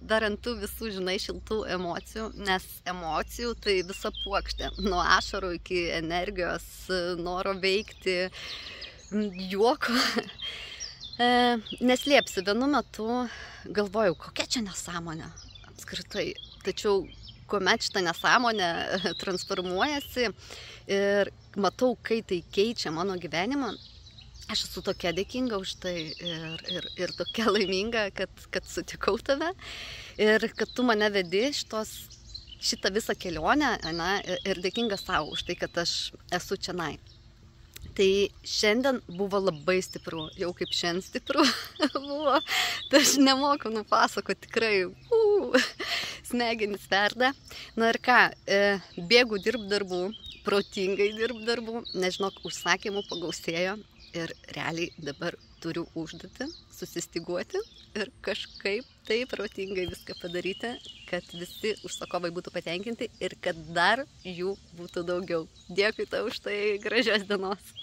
Dar ant tų visų, žinai, šiltų emocijų, nes emocijų tai visa puokštė. Nuo ašarų iki energijos, noro veikti, juoko. Neslėpsiu, vienu metu galvojau, kokia čia nesąmonė apskritai. Tačiau, kuomet šitą nesąmonę transformuojasi ir matau, kai tai keičia mano gyvenimą, aš esu tokia dėkinga už tai ir tokia laiminga, kad sutikau tave ir kad tu mane vedi šitą visą kelionę, ane, ir dėkinga savo už tai, kad aš esu čionai. Tai šiandien buvo labai stipru, jau kaip šiandien stipru buvo, tai aš nemoku nupasakoti tikrai, smegenys verda. Na ir ką, bėgu dirb darbų, protingai dirb darbų, nežinok, užsakymų pagausėjo. Ir realiai dabar turiu užduotį susistyguoti ir kažkaip taip protingai viską padaryti, kad visi užsakovai būtų patenkinti ir kad dar jų būtų daugiau. Dėkui tau už tai, gražios dienos.